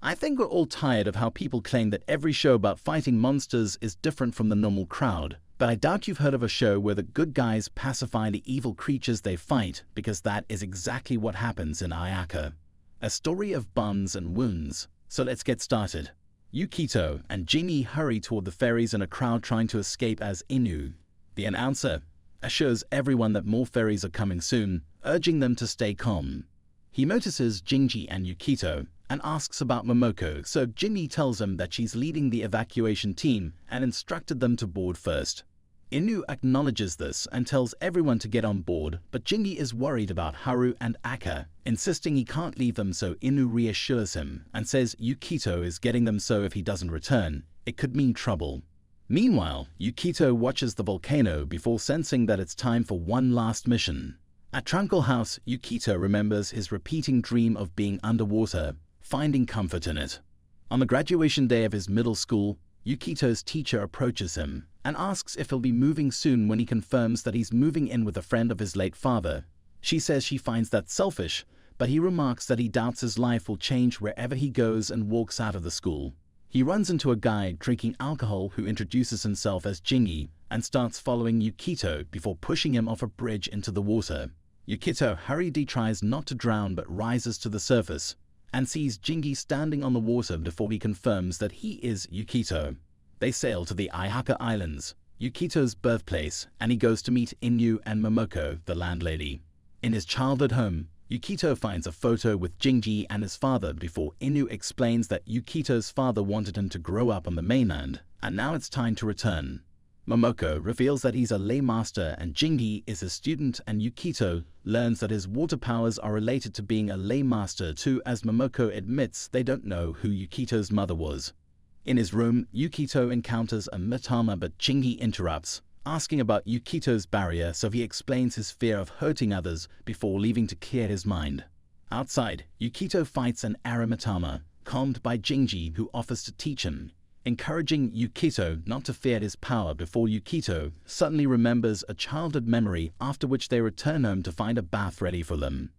I think we're all tired of how people claim that every show about fighting monsters is different from the normal crowd, but I doubt you've heard of a show where the good guys pacify the evil creatures they fight, because that is exactly what happens in Ayaka. A story of bums and wounds. So let's get started. Yukito and Jingi hurry toward the ferries in a crowd trying to escape as Inu. The announcer assures everyone that more ferries are coming soon, urging them to stay calm. He notices Jingi and Yukito and asks about Momoko, so Jingi tells him that she's leading the evacuation team and instructed them to board first. Inu acknowledges this and tells everyone to get on board, but Jingi is worried about Haru and Aka, insisting he can't leave them, so Inu reassures him and says Yukito is getting them, so if he doesn't return, it could mean trouble. Meanwhile, Yukito watches the volcano before sensing that it's time for one last mission. At Tranquil House, Yukito remembers his repeating dream of being underwater, finding comfort in it. On the graduation day of his middle school, Yukito's teacher approaches him and asks if he'll be moving soon when he confirms that he's moving in with a friend of his late father. She says she finds that selfish, but he remarks that he doubts his life will change wherever he goes and walks out of the school. He runs into a guy drinking alcohol who introduces himself as Jingi and starts following Yukito before pushing him off a bridge into the water. Yukito hurriedly tries not to drown but rises to the surface and sees Jingi standing on the water before he confirms that he is Yukito. They sail to the Ayaka Islands, Yukito's birthplace, and he goes to meet Inu and Momoko, the landlady. In his childhood home, Yukito finds a photo with Jingi and his father before Inu explains that Yukito's father wanted him to grow up on the mainland, and now it's time to return. Momoko reveals that he's a Ley Master and Jingi is his student, and Yukito learns that his water powers are related to being a Ley Master too, as Momoko admits they don't know who Yukito's mother was. In his room, Yukito encounters a Mitama, but Jingi interrupts, asking about Yukito's barrier, so he explains his fear of hurting others before leaving to clear his mind. Outside, Yukito fights an Ara-Mitama, calmed by Jingi, who offers to teach him, encouraging Yukito not to fear his power before Yukito suddenly remembers a childhood memory, after which they return home to find a bath ready for them.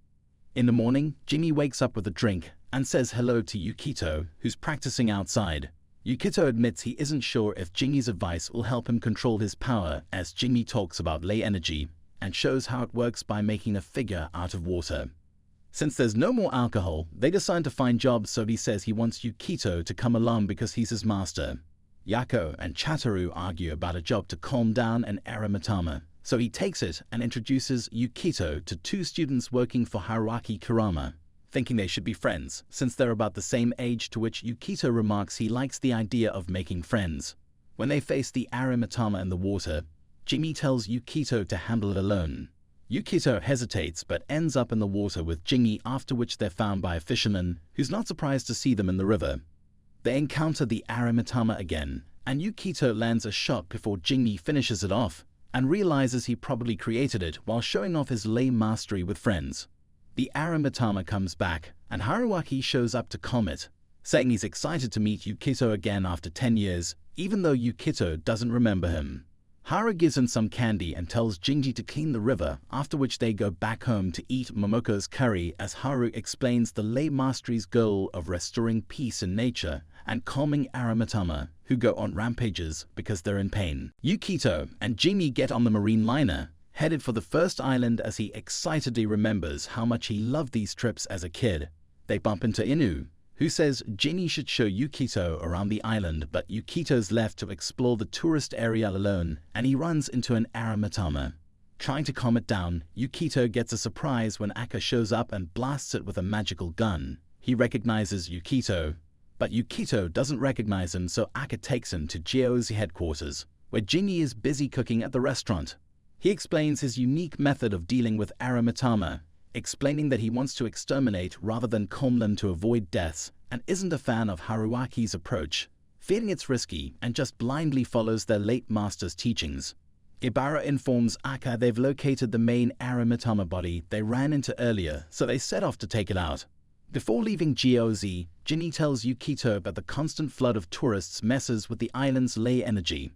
In the morning, Jingi wakes up with a drink and says hello to Yukito, who's practicing outside. Yukito admits he isn't sure if Jingi's advice will help him control his power, as Jingi talks about ley energy and shows how it works by making a figure out of water. Since there's no more alcohol, they decide to find jobs, so he says he wants Yukito to come along because he's his master. Yako and Chataru argue about a job to calm down an Ara-Mitama, so he takes it and introduces Yukito to two students working for Haruaki Kurama, thinking they should be friends since they're about the same age, to which Yukito remarks he likes the idea of making friends. When they face the Ara-Mitama in the water, Jingi tells Yukito to handle it alone. Yukito hesitates but ends up in the water with Jingi, after which they're found by a fisherman who's not surprised to see them in the river. They encounter the Ara-Mitama again, and Yukito lands a shot before Jingi finishes it off and realizes he probably created it while showing off his ley mastery with friends. The Ara-Mitama comes back, and Haruaki shows up to calm it, saying he's excited to meet Yukito again after 10 years, even though Yukito doesn't remember him. Haru gives him some candy and tells Jingi to clean the river, after which they go back home to eat Momoko's curry, as Haru explains the ley mastery's goal of restoring peace in nature and calming Ara-Mitama, who go on rampages because they're in pain. Yukito and Jingi get on the marine liner, headed for the first island, as he excitedly remembers how much he loved these trips as a kid. They bump into Inu, who says Jingi should show Yukito around the island, but Yukito's left to explore the tourist area alone, and he runs into an Ara-Mitama. Trying to calm it down, Yukito gets a surprise when Aka shows up and blasts it with a magical gun. He recognizes Yukito, but Yukito doesn't recognize him, so Aka takes him to Gio's headquarters, where Jingi is busy cooking at the restaurant. He explains his unique method of dealing with Ara-Mitama, explaining that he wants to exterminate rather than calm them to avoid deaths, and isn't a fan of Haruaki's approach, feeling it's risky, and just blindly follows their late master's teachings. Ibara informs Aka they've located the main Ara-Mitama body they ran into earlier, so they set off to take it out. Before leaving Giozi, Jingi tells Yukito that the constant flood of tourists messes with the island's ley energy.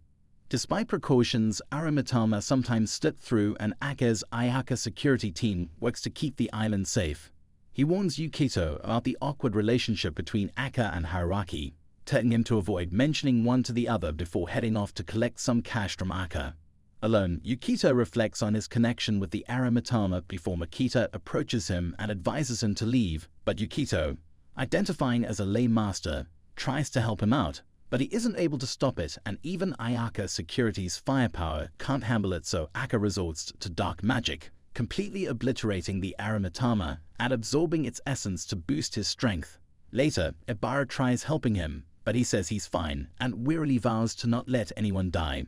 Despite precautions, Ara-Mitama sometimes slip through, and Aka's Ayaka security team works to keep the island safe. He warns Yukito about the awkward relationship between Ayaka and Haruaki, telling him to avoid mentioning one to the other before heading off to collect some cash from Ayaka. Alone, Yukito reflects on his connection with the Ara-Mitama before Makoto approaches him and advises him to leave, but Yukito, identifying as a Ley Master, tries to help him out, but he isn't able to stop it, and even Ayaka Security's firepower can't handle it, so Ayaka resorts to dark magic, completely obliterating the Ara-Mitama and absorbing its essence to boost his strength. Later, Ebara tries helping him, but he says he's fine and wearily vows to not let anyone die.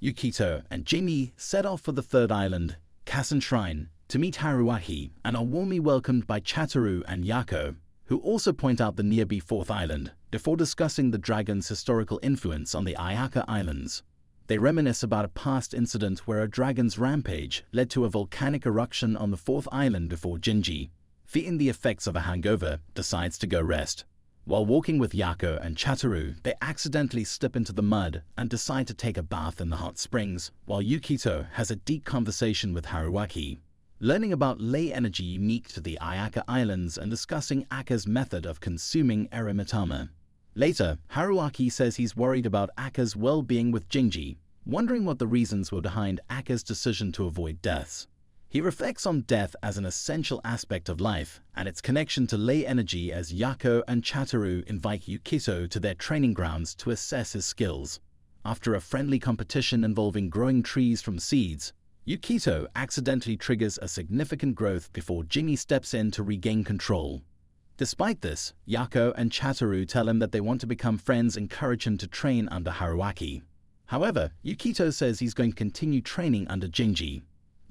Yukito and Jingi set off for the third island, Kasen Shrine, to meet Haruaki and are warmly welcomed by Chataru and Yako, who also point out the nearby fourth island, before discussing the dragon's historical influence on the Ayaka Islands. They reminisce about a past incident where a dragon's rampage led to a volcanic eruption on the fourth island before Jinji, feeling the effects of a hangover, decides to go rest. While walking with Yako and Chataru, they accidentally slip into the mud and decide to take a bath in the hot springs, while Yukito has a deep conversation with Haruaki, learning about ley energy unique to the Ayaka Islands and discussing Ayaka's method of consuming Ara-Mitama. Later, Haruaki says he's worried about Ayaka's well-being with Jinji, wondering what the reasons were behind Ayaka's decision to avoid deaths. He reflects on death as an essential aspect of life and its connection to ley energy as Yako and Chataru invite Yukito to their training grounds to assess his skills. After a friendly competition involving growing trees from seeds, Yukito accidentally triggers a significant growth before Jingi steps in to regain control. Despite this, Yako and Chataru tell him that they want to become friends and encourage him to train under Haruaki. However, Yukito says he's going to continue training under Jinji.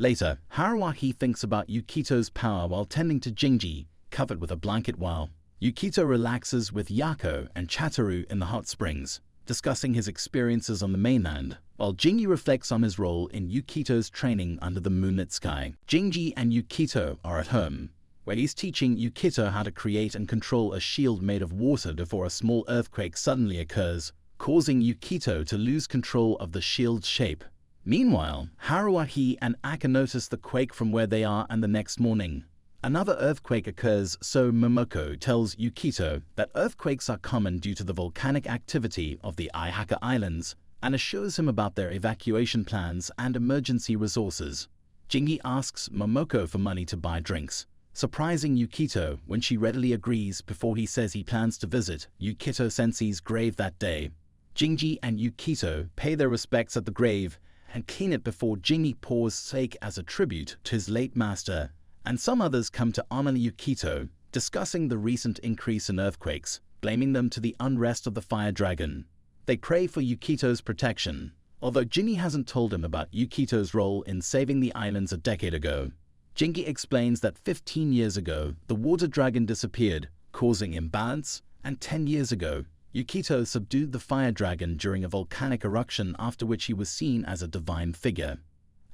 Later, Haruaki thinks about Yukito's power while tending to Jinji, covered with a blanket, while Yukito relaxes with Yako and Chataru in the hot springs, discussing his experiences on the mainland, while Jinji reflects on his role in Yukito's training under the moonlit sky. Jinji and Yukito are at home, where he's teaching Yukito how to create and control a shield made of water before a small earthquake suddenly occurs, causing Yukito to lose control of the shield's shape. Meanwhile, Haruaki and Ayaka notice the quake from where they are, and the next morning, another earthquake occurs, so Momoko tells Yukito that earthquakes are common due to the volcanic activity of the Ayaka Islands and assures him about their evacuation plans and emergency resources. Jingi asks Momoko for money to buy drinks, surprising Yukito when she readily agrees before he says he plans to visit Yukito-sensei's grave that day. Jinji and Yukito pay their respects at the grave and clean it before Jingi pours sake as a tribute to his late master, and some others come to honor Yukito, discussing the recent increase in earthquakes, blaming them to the unrest of the fire dragon. They pray for Yukito's protection, although Jingi hasn't told him about Yukito's role in saving the islands a decade ago. Jingi explains that 15 years ago, the water dragon disappeared, causing imbalance, and 10 years ago, Yukito subdued the fire dragon during a volcanic eruption, after which he was seen as a divine figure.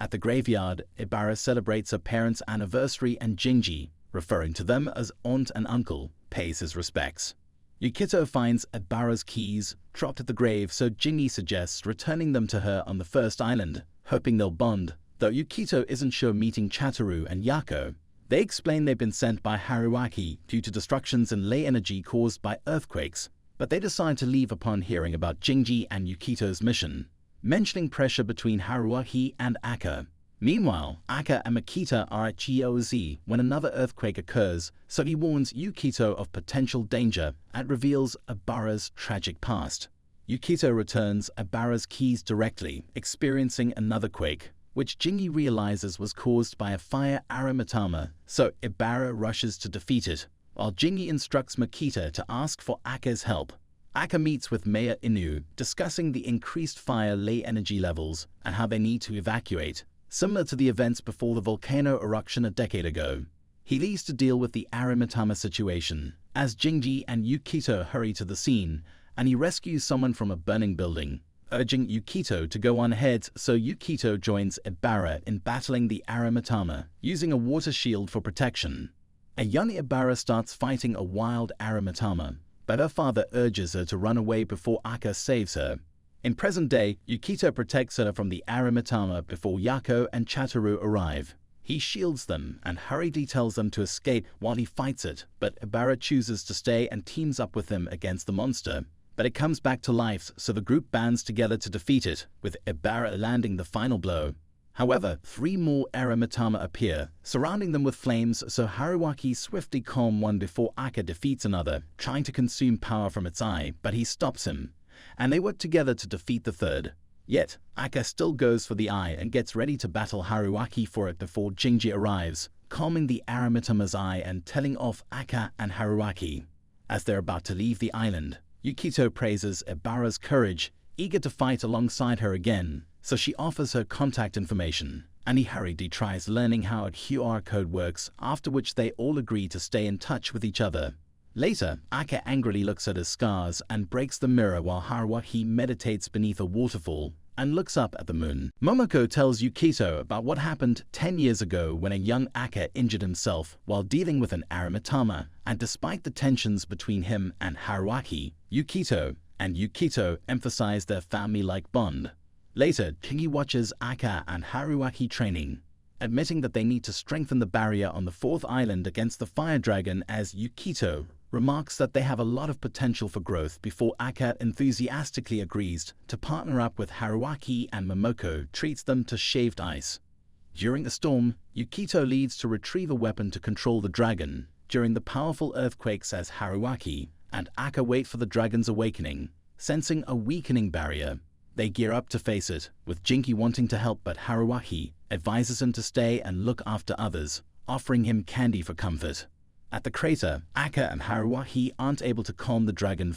At the graveyard, Ebara celebrates her parents' anniversary, and Jinji, referring to them as aunt and uncle, pays his respects. Yukito finds Ebara's keys dropped at the grave, so Jingi suggests returning them to her on the first island, hoping they'll bond, though Yukito isn't sure meeting Chataru and Yako. They explain they've been sent by Haruaki due to destructions in ley energy caused by earthquakes, but they decide to leave upon hearing about Jinji and Yukito's mission, mentioning pressure between Haruaki and Ayaka. Meanwhile, Ayaka and Makoto are at GOZ when another earthquake occurs, so he warns Yukito of potential danger and reveals Ebara's tragic past. Yukito returns Ebara's keys directly, experiencing another quake, which Jingi realizes was caused by a fire Ara-Mitama, so Ebara rushes to defeat it, while Jingi instructs Makoto to ask for Ayaka's help. Ayaka meets with Mayor Inu, discussing the increased fire ley energy levels and how they need to evacuate, similar to the events before the volcano eruption a decade ago. He leaves to deal with the Ara-Mitama situation, as Jingi and Yukito hurry to the scene, and he rescues someone from a burning building, urging Yukito to go on ahead, so Yukito joins Ebara in battling the Ara-Mitama, using a water shield for protection. A young Ebara starts fighting a wild Ara-Mitama, but her father urges her to run away before Ayaka saves her. In present day, Yukito protects her from the Ara-Mitama before Yako and Chataru arrive. He shields them and hurriedly tells them to escape while he fights it, but Ebara chooses to stay and teams up with him against the monster. But it comes back to life, so the group bands together to defeat it, with Ebara landing the final blow. However, 3 more Ara-Mitama appear, surrounding them with flames, so Haruaki swiftly calms one before Ayaka defeats another, trying to consume power from its eye, but he stops him, and they work together to defeat the third. Yet, Ayaka still goes for the eye and gets ready to battle Haruaki for it before Jinji arrives, calming the Ara-Mitama's eye and telling off Ayaka and Haruaki. As they're about to leave the island, Yukito praises Ebara's courage, eager to fight alongside her again, so she offers her contact information, and he hurriedly tries learning how a QR code works, after which they all agree to stay in touch with each other. Later, Ayaka angrily looks at his scars and breaks the mirror while Haruaki meditates beneath a waterfall and looks up at the moon. Momoko tells Yukito about what happened 10 years ago when a young Ayaka injured himself while dealing with an Ara-Mitama, and despite the tensions between him and Haruaki, Yukito emphasize their family-like bond. Later, Jinji watches Ayaka and Haruaki training, admitting that they need to strengthen the barrier on the 4th island against the fire dragon, as Yukito remarks that they have a lot of potential for growth before Ayaka enthusiastically agrees to partner up with Haruaki, and Momoko treats them to shaved ice. During a storm, Yukito leads to retrieve a weapon to control the dragon during the powerful earthquakes, as Haruaki and Ayaka wait for the dragon's awakening, sensing a weakening barrier. They gear up to face it, with Jinji wanting to help, but Haruaki advises him to stay and look after others, offering him candy for comfort. At the crater, Ayaka and Haruaki aren't able to calm the dragon,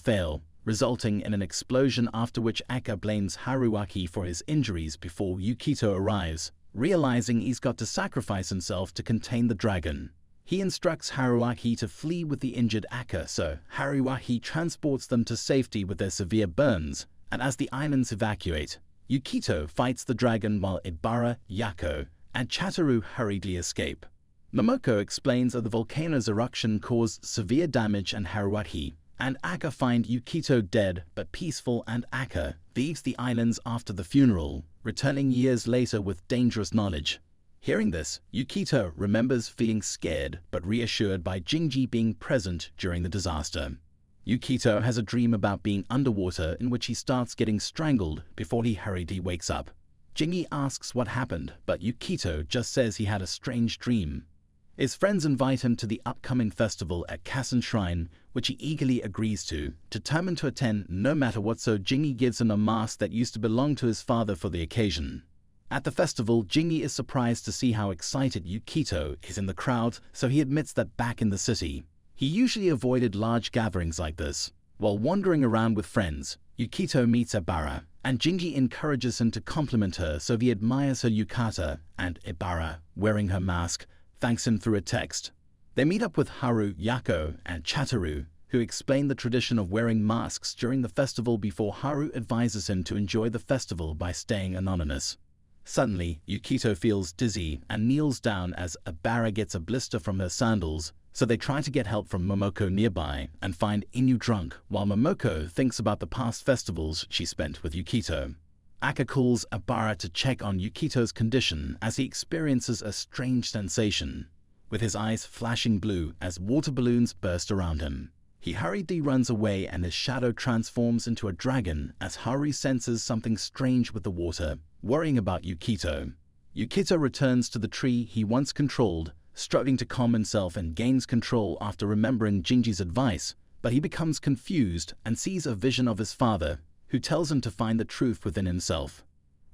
resulting in an explosion, after which Ayaka blames Haruaki for his injuries before Yukito arrives, realizing he's got to sacrifice himself to contain the dragon. He instructs Haruaki to flee with the injured Ayaka, so Haruaki transports them to safety with their severe burns, and as the islands evacuate, Yukito fights the dragon while Ebara, Yako, and Chataru hurriedly escape. Momoko explains that the volcano's eruption caused severe damage, and Haruaki and Ayaka find Yukito dead but peaceful, and Ayaka leaves the islands after the funeral, returning years later with dangerous knowledge. Hearing this, Yukito remembers feeling scared but reassured by Jinji being present during the disaster. Yukito has a dream about being underwater in which he starts getting strangled before he hurriedly wakes up. Jinji asks what happened, but Yukito just says he had a strange dream. His friends invite him to the upcoming festival at Kasen Shrine, which he eagerly agrees to, determined to attend no matter what, so Jinji gives him a mask that used to belong to his father for the occasion. At the festival, Jinji is surprised to see how excited Yukito is in the crowd, so he admits that back in the city, he usually avoided large gatherings like this. While wandering around with friends, Yukito meets Ebara, and Jinji encourages him to compliment her, so he admires her yukata, and Ebara, wearing her mask, thanks him through a text. They meet up with Haru, Yako, and Chataru, who explain the tradition of wearing masks during the festival before Haru advises him to enjoy the festival by staying anonymous. Suddenly, Yukito feels dizzy and kneels down as Ebara gets a blister from her sandals, so they try to get help from Momoko nearby and find Inu drunk, while Momoko thinks about the past festivals she spent with Yukito. Ayaka calls Ebara to check on Yukito's condition as he experiences a strange sensation, with his eyes flashing blue as water balloons burst around him. He hurriedly runs away and his shadow transforms into a dragon as Haru senses something strange with the water, worrying about Yukito. Yukito returns to the tree he once controlled, struggling to calm himself, and gains control after remembering Jinji's advice, but he becomes confused and sees a vision of his father, who tells him to find the truth within himself.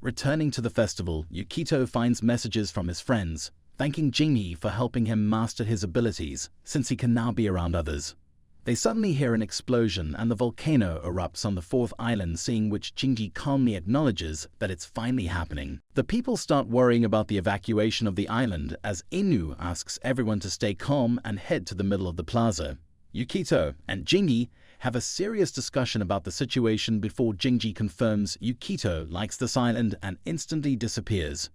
Returning to the festival, Yukito finds messages from his friends, thanking Jinji for helping him master his abilities, since he can now be around others. They suddenly hear an explosion and the volcano erupts on the 4th island, seeing which Jinji calmly acknowledges that it's finally happening. The people start worrying about the evacuation of the island as Inu asks everyone to stay calm and head to the middle of the plaza. Yukito and Jinji have a serious discussion about the situation before Jinji confirms Yukito likes this island and instantly disappears.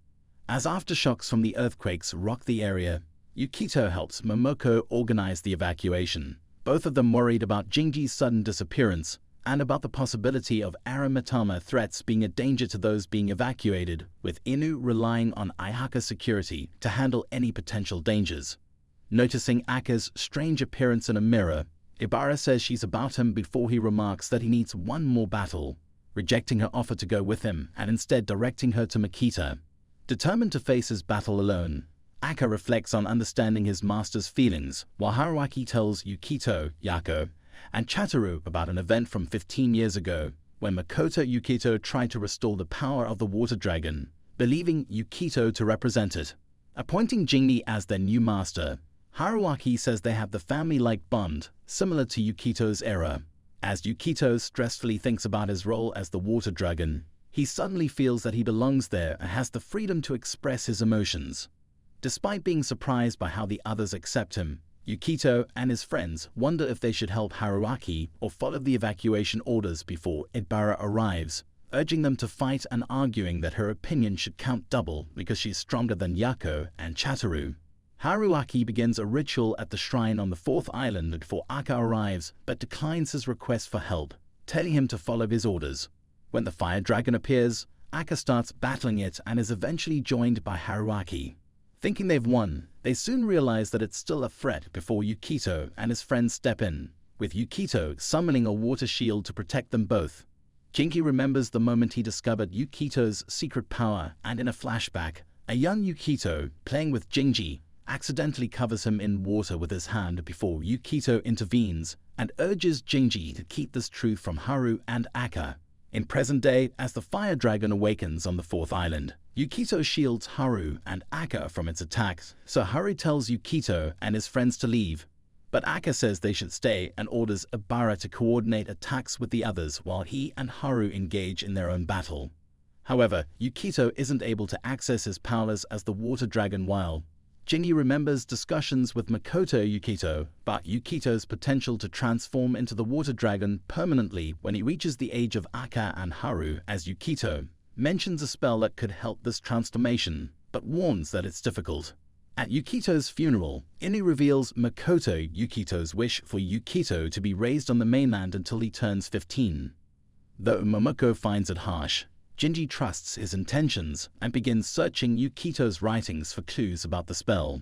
As aftershocks from the earthquakes rock the area, Yukito helps Momoko organize the evacuation. Both of them worried about Jinji's sudden disappearance, and about the possibility of Ara-Mitama threats being a danger to those being evacuated, with Inu relying on Ayaka security to handle any potential dangers. Noticing Aka's strange appearance in a mirror, Ibara says she's about him before he remarks that he needs one more battle, rejecting her offer to go with him and instead directing her to Makita. Determined to face his battle alone, Aka reflects on understanding his master's feelings, while Haruaki tells Yukito, Yako, and Chataru about an event from 15 years ago, when Makoto Yukito tried to restore the power of the water dragon, believing Yukito to represent it. Appointing Jingi as their new master, Haruaki says they have the family-like bond, similar to Yukito's era. As Yukito stressfully thinks about his role as the water dragon, he suddenly feels that he belongs there and has the freedom to express his emotions. Despite being surprised by how the others accept him, Yukito and his friends wonder if they should help Haruaki or follow the evacuation orders before Ibara arrives, urging them to fight and arguing that her opinion should count double because she's stronger than Yako and Chataru. Haruaki begins a ritual at the shrine on the 4th island before Aka arrives but declines his request for help, telling him to follow his orders. When the fire dragon appears, Aka starts battling it and is eventually joined by Haruaki. Thinking they've won, they soon realize that it's still a threat before Yukito and his friends step in, with Yukito summoning a water shield to protect them both. Jingi remembers the moment he discovered Yukito's secret power, and in a flashback, a young Yukito, playing with Jingi, accidentally covers him in water with his hand before Yukito intervenes and urges Jingi to keep this truth from Haru and Aka. In present day, as the fire dragon awakens on the 4th island, Yukito shields Haru and Aka from its attacks, so Haru tells Yukito and his friends to leave. But Aka says they should stay and orders Ibara to coordinate attacks with the others while he and Haru engage in their own battle. However, Yukito isn't able to access his powers as the water dragon while Jingi remembers discussions with Makoto Yukito about Yukito's potential to transform into the water dragon permanently when he reaches the age of Aka, and Haru, as Yukito, mentions a spell that could help this transformation, but warns that it's difficult. At Yukito's funeral, Inu reveals Makoto Yukito's wish for Yukito to be raised on the mainland until he turns 15. Though Momoko finds it harsh, Jinji trusts his intentions and begins searching Yukito's writings for clues about the spell.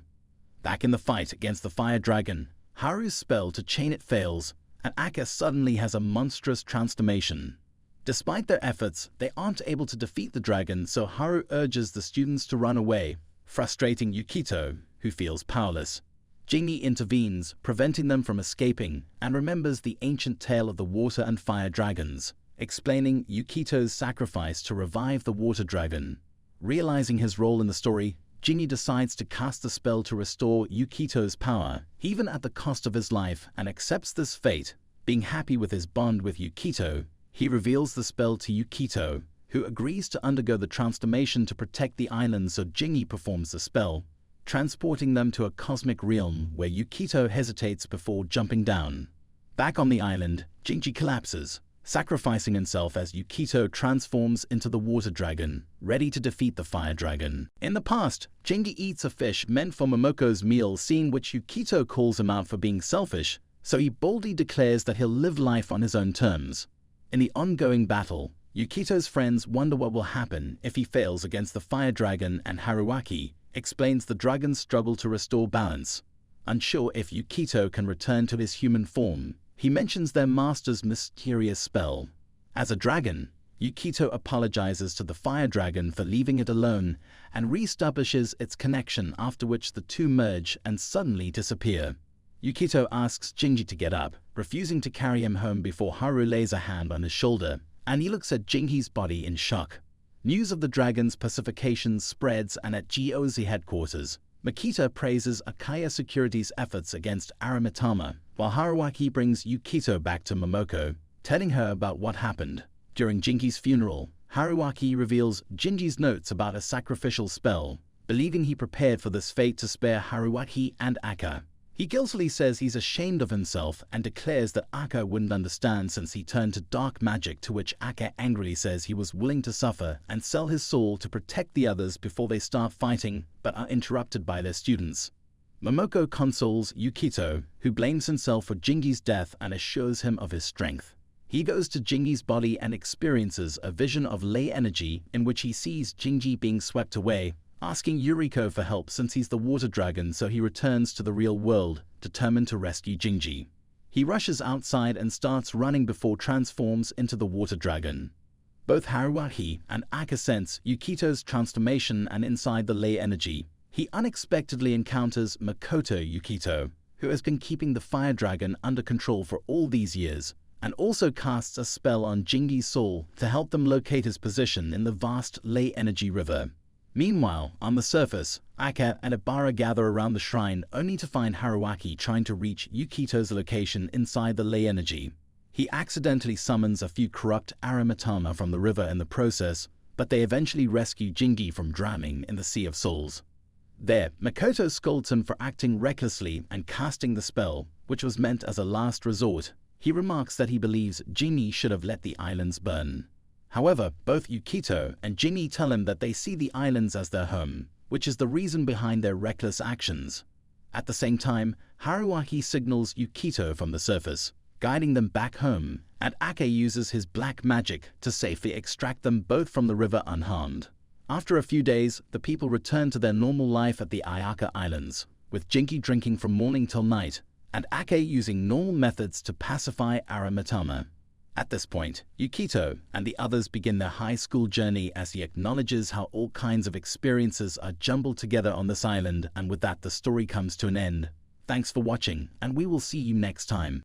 Back in the fight against the fire dragon, Haru's spell to chain it fails, and Aka suddenly has a monstrous transformation. Despite their efforts, they aren't able to defeat the dragon, so Haru urges the students to run away, frustrating Yukito, who feels powerless. Jingi intervenes, preventing them from escaping, and remembers the ancient tale of the water and fire dragons, explaining Yukito's sacrifice to revive the water dragon. Realizing his role in the story, Jingi decides to cast the spell to restore Yukito's power, even at the cost of his life, and accepts this fate. Being happy with his bond with Yukito, he reveals the spell to Yukito, who agrees to undergo the transformation to protect the island, so Jingi performs the spell, transporting them to a cosmic realm where Yukito hesitates before jumping down. Back on the island, Jingi collapses, sacrificing himself as Yukito transforms into the water dragon, ready to defeat the fire dragon. In the past, Jingi eats a fish meant for Momoko's meal, seeing which Yukito calls him out for being selfish, so he boldly declares that he'll live life on his own terms. In the ongoing battle, Yukito's friends wonder what will happen if he fails against the fire dragon, and Haruaki explains the dragon's struggle to restore balance. Unsure if Yukito can return to his human form, he mentions their master's mysterious spell. As a dragon, Yukito apologizes to the fire dragon for leaving it alone and reestablishes its connection, after which the two merge and suddenly disappear. Yukito asks Jingi to get up, refusing to carry him home before Haru lays a hand on his shoulder, and he looks at Jingi's body in shock. News of the dragon's pacification spreads, and at GOZ headquarters, Makita praises Akaya Security's efforts against Ara-Mitama, while Haruaki brings Yukito back to Momoko, telling her about what happened. During Jingi's funeral, Haruaki reveals Jinji's notes about a sacrificial spell, believing he prepared for this fate to spare Haruaki and Aka. He guiltily says he's ashamed of himself and declares that Aka wouldn't understand since he turned to dark magic, to which Aka angrily says he was willing to suffer and sell his soul to protect the others before they start fighting, but are interrupted by their students. Momoko consoles Yukito, who blames himself for Jingi's death and assures him of his strength. He goes to Jingi's body and experiences a vision of Ley energy in which he sees Jingi being swept away, asking Yuriko for help since he's the water dragon, so he returns to the real world, determined to rescue Jingi. He rushes outside and starts running before transforms into the water dragon. Both Haruaki and Ayaka sense Yukito's transformation, and inside the Ley energy, he unexpectedly encounters Makoto Yukito, who has been keeping the fire dragon under control for all these years, and also casts a spell on Jingi's soul to help them locate his position in the vast Ley energy river. Meanwhile, on the surface, Ayaka and Ibara gather around the shrine only to find Haruaki trying to reach Yukito's location inside the Ley energy. He accidentally summons a few corrupt Ara-Mitama from the river in the process, but they eventually rescue Jingi from drowning in the Sea of Souls. There, Makoto scolds him for acting recklessly and casting the spell, which was meant as a last resort. He remarks that he believes Jingi should have let the islands burn. However, both Yukito and Jingi tell him that they see the islands as their home, which is the reason behind their reckless actions. At the same time, Haruaki signals Yukito from the surface, guiding them back home, and Ayaka uses his black magic to safely extract them both from the river unharmed. After a few days, the people return to their normal life at the Ayaka Islands, with Jingi drinking from morning till night, and Ayaka using normal methods to pacify Ara-Mitama. At this point, Yukito and the others begin their high school journey as he acknowledges how all kinds of experiences are jumbled together on this island, and with that the story comes to an end. Thanks for watching, and we will see you next time.